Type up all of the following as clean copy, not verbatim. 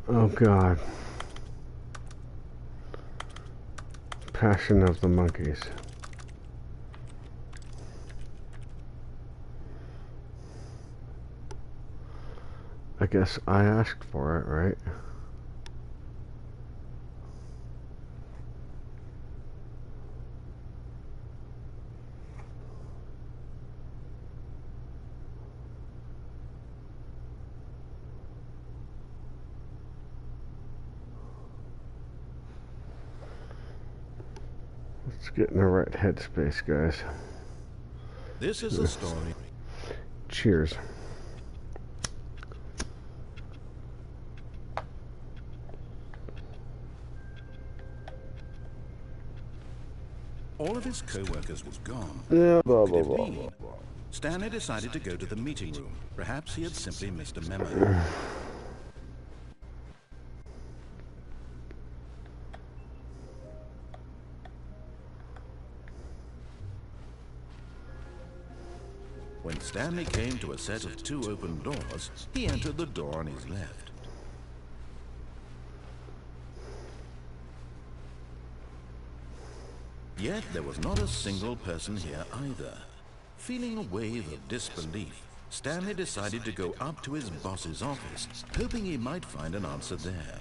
Oh God. Passion of the monkeys. I guess I asked for it, right? Let's get in the right headspace, guys. This is a story. Cheers. All of his co-workers were gone. Yeah, blah, What blah, could it blah, be? blah, blah. Stanley decided to go to the meeting room. Perhaps he had simply missed a memo. When Stanley came to a set of 2 open doors, he entered the door on his left. Yet there was not a single person here either. Feeling a wave of disbelief, Stanley decided to go up to his boss's office, hoping he might find an answer there.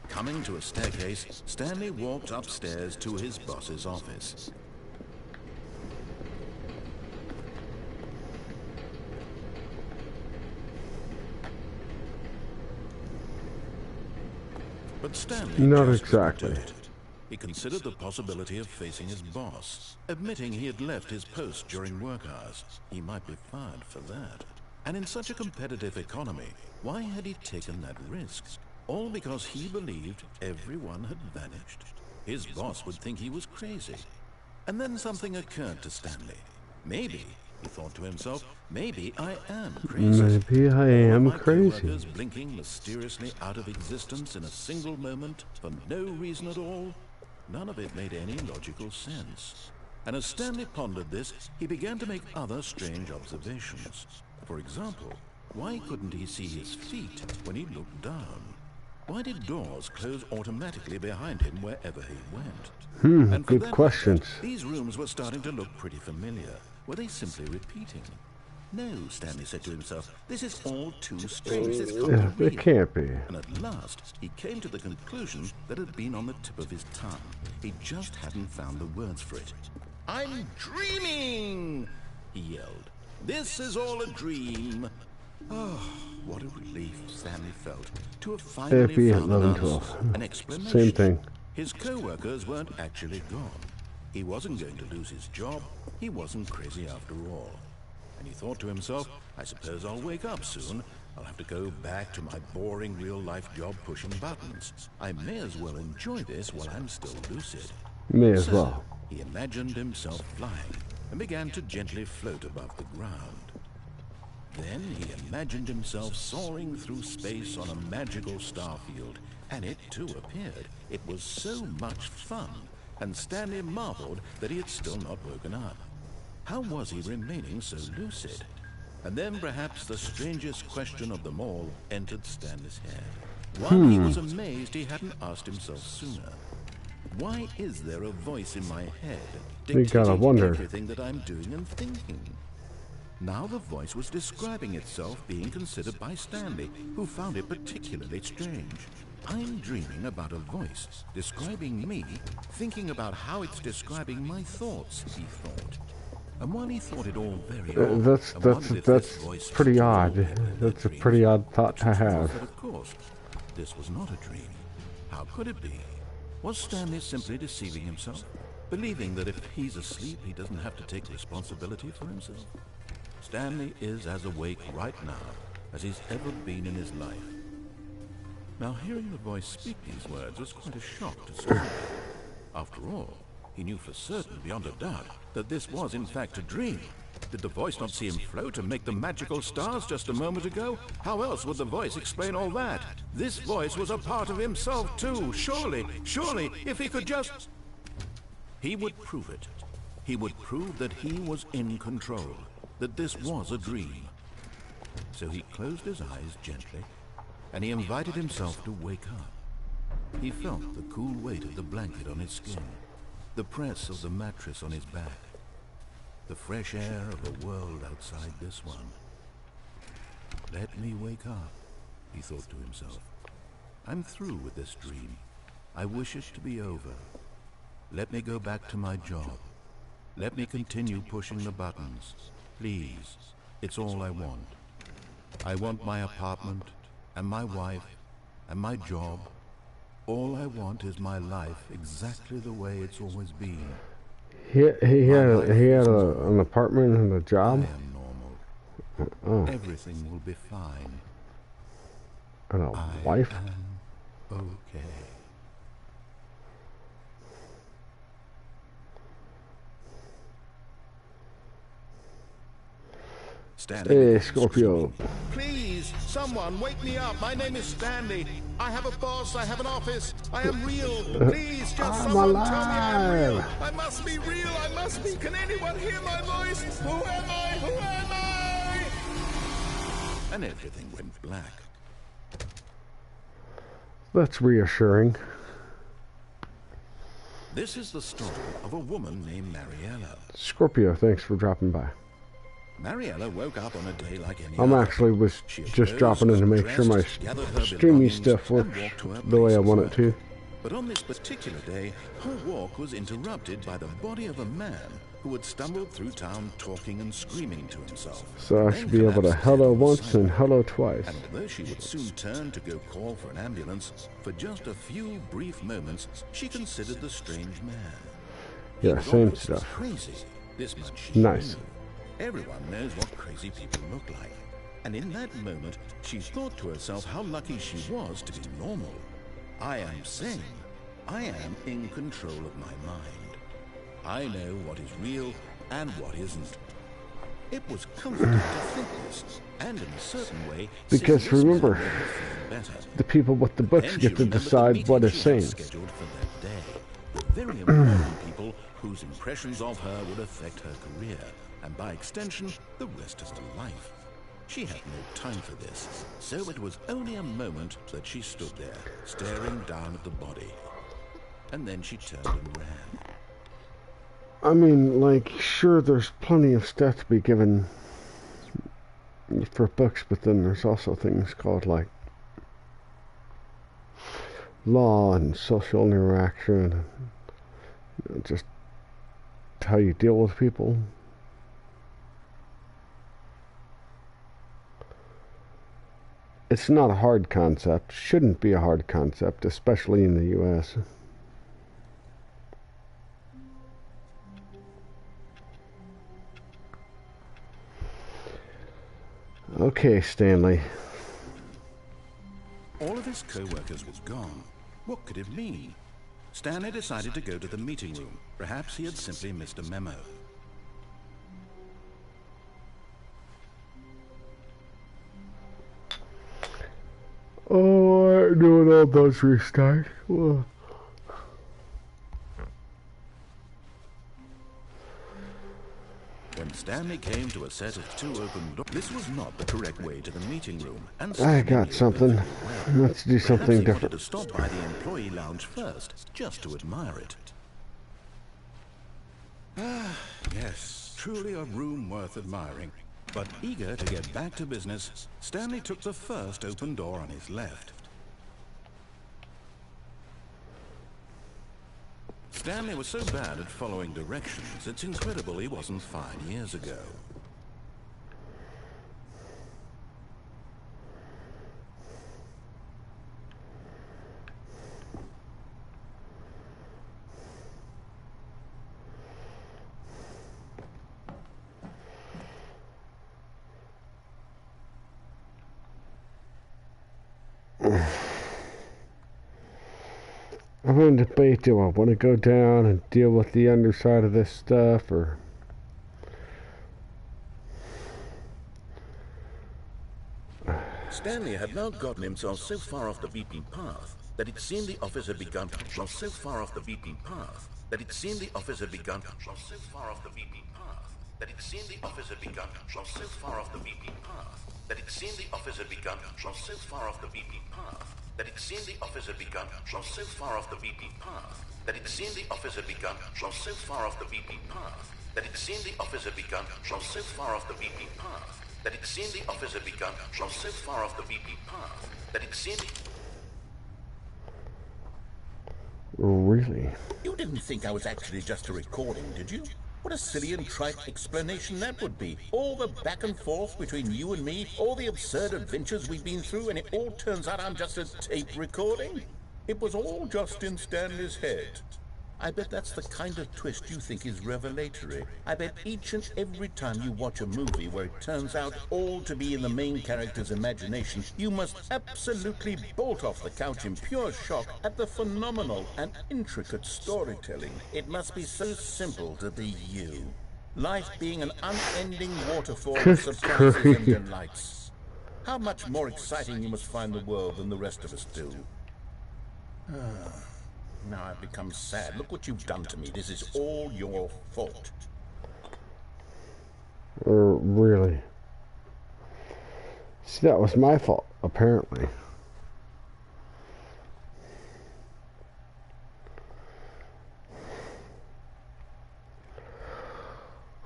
Coming to a staircase, Stanley walked upstairs to his boss's office. But Stanley Not just exactly. couldn't do it. He considered the possibility of facing his boss, admitting he had left his post during work hours. He might be fired for that. And in such a competitive economy, why had he taken that risk? All because he believed everyone had vanished. His boss would think he was crazy. And then something occurred to Stanley. Maybe, he thought to himself, maybe I am crazy. Maybe I am crazy. Co-workers blinking mysteriously out of existence in a single moment for no reason at all. None of it made any logical sense. And as Stanley pondered this, he began to make other strange observations. For example, why couldn't he see his feet when he looked down? Why did doors close automatically behind him wherever he went? And for Good that questions. matter, these rooms were starting to look pretty familiar. Were they simply repeating? No, Stanley said to himself, this is all too strange. This can't be It real. can't be. And at last, he came to the conclusion that had been on the tip of his tongue. He just hadn't found the words for it. I'm dreaming! He yelled. This is all a dream. Oh, what a relief Stanley felt to have finally FB at found an 11, answer, 12. an explanation. Same thing. His co-workers weren't actually gone. He wasn't going to lose his job. He wasn't crazy after all. And he thought to himself, I suppose I'll wake up soon. I'll have to go back to my boring real-life job pushing buttons. I may as well enjoy this while I'm still lucid. May as So, well. he imagined himself flying and began to gently float above the ground. Then he imagined himself soaring through space on a magical starfield, and it too appeared. It was so much fun, and Stanley marveled that he had still not woken up. How was he remaining so lucid? And then perhaps the strangest question of them all entered Stanley's head. One he was amazed he hadn't asked himself sooner. Why is there a voice in my head You gotta dictating wonder. everything that I'm doing and thinking? Now the voice was describing itself being considered by Stanley, who found it particularly strange. I'm dreaming about a voice describing me, thinking about how it's describing my thoughts, he thought. And while he thought it all very odd, That's and wondered if this voice pretty was odd. true in their That's a dreams, pretty odd thought the to truth was have. that, of course, this was not a dream. How could it be? Was Stanley simply deceiving himself, believing that if he's asleep, he doesn't have to take responsibility for himself? Stanley is as awake right now as he's ever been in his life. Now, hearing the voice speak these words was quite a shock to Stanley. After all, he knew for certain, beyond a doubt, that this was in fact a dream. Did the voice not see him float and make the magical stars just a moment ago? How else would the voice explain all that? This voice was a part of himself too. Surely, if he could just... He would prove it. He would prove that he was in control, that this was a dream. So he closed his eyes gently, and he invited himself to wake up. He felt the cool weight of the blanket on his skin, the press of the mattress on his back, the fresh air of a world outside this one. Let me wake up, he thought to himself. I'm through with this dream. I wish it to be over. Let me go back to my job. Let me continue pushing the buttons. Please, it's all I want. I want my apartment, and my wife, and my job. All I want is my life exactly the way it's always been. He had an apartment and a job? I am normal. Oh. Everything will be fine. And a wife? I am okay. Hey, Scorpio. Please, someone, wake me up. My name is Stanley. I have a boss. I have an office. I am real. Please, just I'm someone tell me I'm real. alive. I must be real. I must be. Can anyone hear my voice? Who am I? Who am I? And everything went black. That's reassuring. This is the story of a woman named Mariella. Scorpio, thanks for dropping by. Mariella woke up on a day like any I'm other. actually was She just arose, dropping in to make sure my dressed, gathered her streamy belongings, stuff and works walked to her the way place I of want it work. to. But on this particular day, her walk was interrupted by the body of a man who had stumbled through town talking and screaming to himself. So I Then should be able to collapsed hello dead on the once and sidewalk. hello twice. And although she would soon turn to go call for an ambulance, for just a few brief moments, she considered the strange man. He Yeah, was same obviously stuff. crazy. This much she Nice. knew. Everyone knows what crazy people look like. And in that moment, she thought to herself how lucky she was to be normal. I am sane. I am in control of my mind. I know what is real and what isn't. It was comforting to think this, and in a certain way, Because seeing this remember, man made her feel better. the people with the books Then get she to remembered the decide meeting what is she sane. had scheduled for that day. With very important people whose impressions of her would affect her career, and by extension, the rest of her life. She had no time for this, so it was only a moment that she stood there, staring down at the body. And then she turned and ran. I mean, like, sure, there's plenty of stuff to be given for books, but then there's also things called, like, law and social interaction, and just how you deal with people. It's not a hard concept, shouldn't be a hard concept, especially in the U.S. Okay, Stanley. All of his co-workers was gone. What could it mean? Stanley decided to go to the meeting room. Perhaps he had simply missed a memo. Oh, I know it all does restart. Well, When Stanley came to a set of two open doors, this was not the correct way to the meeting room. And I Stanley got knew something. perfectly well. Let's do Perhaps something he wanted different. to stop by the employee lounge first, just to admire it. Ah, yes, truly a room worth admiring. But eager to get back to business, Stanley took the first open door on his left. Stanley was so bad at following directions, it's incredible he wasn't 5 years ago. I'm in debate, do I want to go down and deal with the underside of this stuff, or... Stanley had now gotten himself so far off the beaten path that it seemed the office had begun to drop so far off the beaten path that it seemed the office had begun to drop so far off the beaten path that it seemed the office had begun from so far off the beaten path, that it seemed the office had begun from so far off the beaten path, that it seemed the office had begun from so far off the beaten path, that it seemed the office had begun from so far off the beaten path, that it seemed the office had begun from so far off the beaten path, that it seemed the office had begun from so far off the beaten path, that it seemed... Really? You didn't think I was actually just a recording, did you? What a silly and trite explanation that would be. All the back and forth between you and me, all the absurd adventures we've been through, and it all turns out I'm just a tape recording? It was all just in Stanley's head. I bet that's the kind of twist you think is revelatory. I bet each and every time you watch a movie where it turns out all to be in the main character's imagination, you must absolutely bolt off the couch in pure shock at the phenomenal and intricate storytelling. It must be so simple to be you. Life being an unending waterfall of surprises and delights. How much more exciting you must find the world than the rest of us do. Now I've become sad. Look what you've done to me. This is all your fault. Really? See, that was my fault, apparently.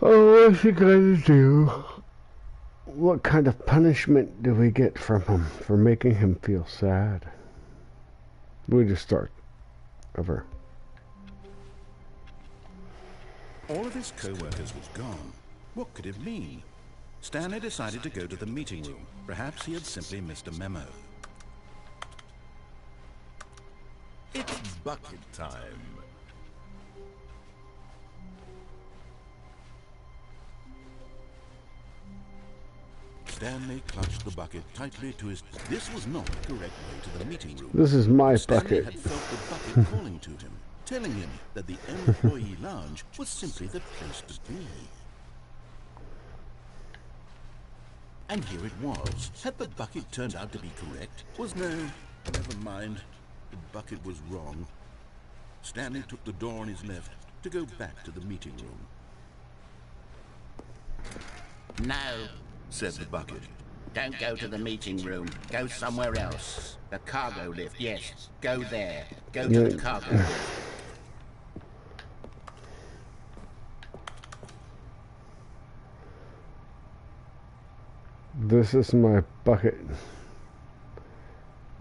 Oh, what's he gonna do? What kind of punishment do we get from him for making him feel sad? We just start over. All of his co-workers was gone. What could it mean? Stanley decided to go to the meeting room. Perhaps he had simply missed a memo. It's bucket time. Stanley clutched the bucket tightly to his... This was not the correct way to the meeting room. This is my Stanley bucket. had felt the bucket calling to him, telling him that the employee lounge was simply the place to be. And here it was. Had the bucket turned out to be correct? Never mind. The bucket was wrong. Stanley took the door on his left to go back to the meeting room. No, Said the bucket. don't go to the meeting room. Go somewhere else. The cargo lift, yes. Go there. Go to the cargo lift. This is my bucket.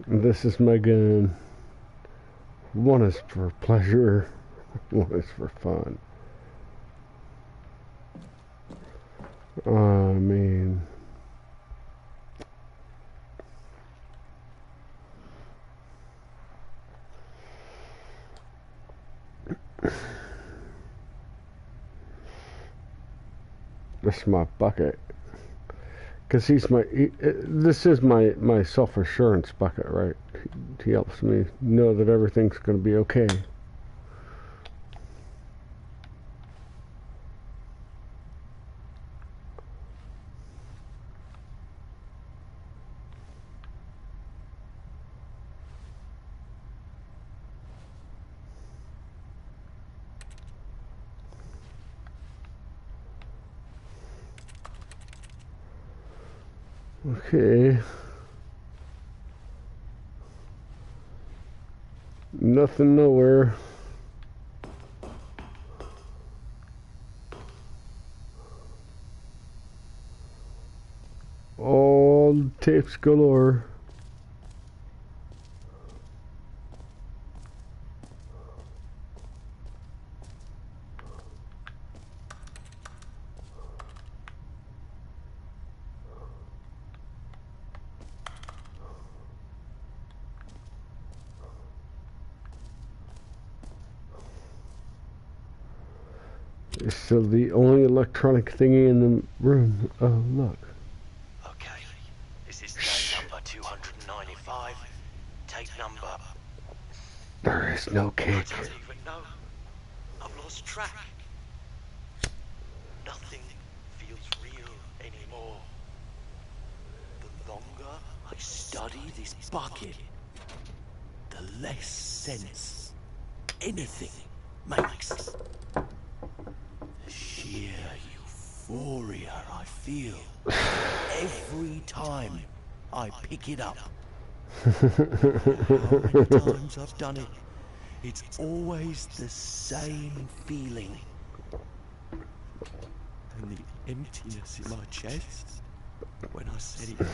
This is my gun. One is for pleasure, one is for fun. I mean, this is my bucket. Because this is my self-assurance bucket, right? He helps me know that everything's going to be okay. Okay. Nothing nowhere. All tapes galore. It's still the only electronic thingy in the room. Oh, look. Okay, this is tape number 295. Tape number... There is no I cake. don't even know. I've lost track. Nothing feels real anymore. The longer I study this bucket, the less sense anything makes. The sheer euphoria I feel every time I pick it up. How many times I've done it, it's always the same feeling. And the emptiness in my chest when I set it down.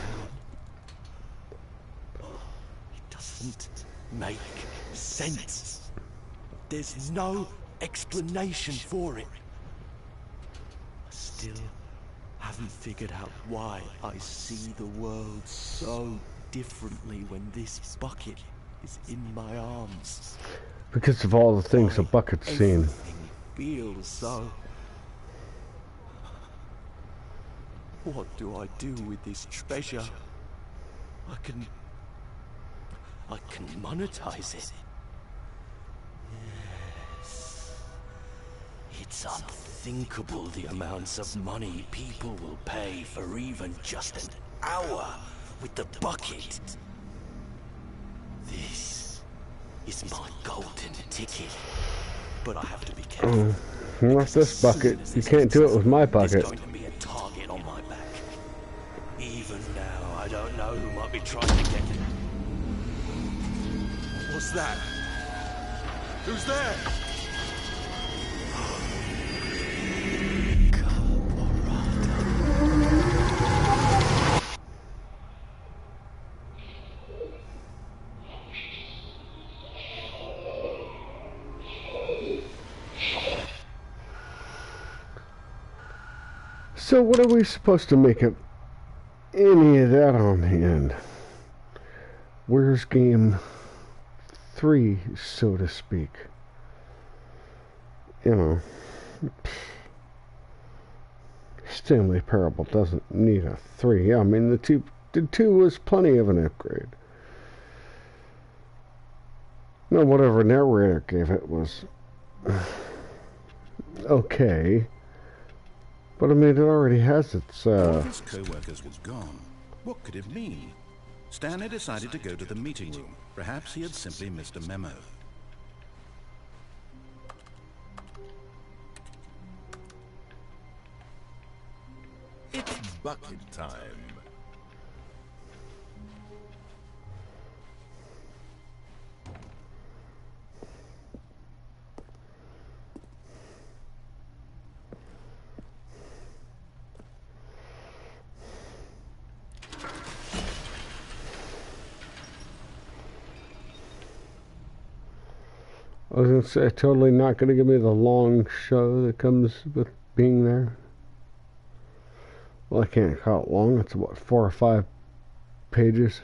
It doesn't make sense. There's no explanation for it. I still haven't figured out why I see the world so differently when this bucket is in my arms. Because of all the things the bucket's seen. Everything feels so. What do I do with this treasure? I can monetize it. Yes. It's unthinkable the amounts of money people will pay for even just an hour with the bucket. This is my golden ticket. But I have to be careful. Not this bucket. You can't do it with my bucket. There's going to be a target on my back. Even now, I don't know who might be trying to get it. What's that? Who's there? So what are we supposed to make of any of that on the end? Where's game 3, so to speak? You know, Stanley Parable doesn't need a 3. I mean, the 2 was plenty of an upgrade. No, whatever narrator gave it was okay. But I mean, it already has its, All of his co-workers were gone. What could it mean? Stanley decided to go to the meeting room. Perhaps he had simply missed a memo. It's bucket time. I was going to say, totally not going to give me the long show that comes with being there. Well, I can't call it long. It's what, 4 or 5 pages.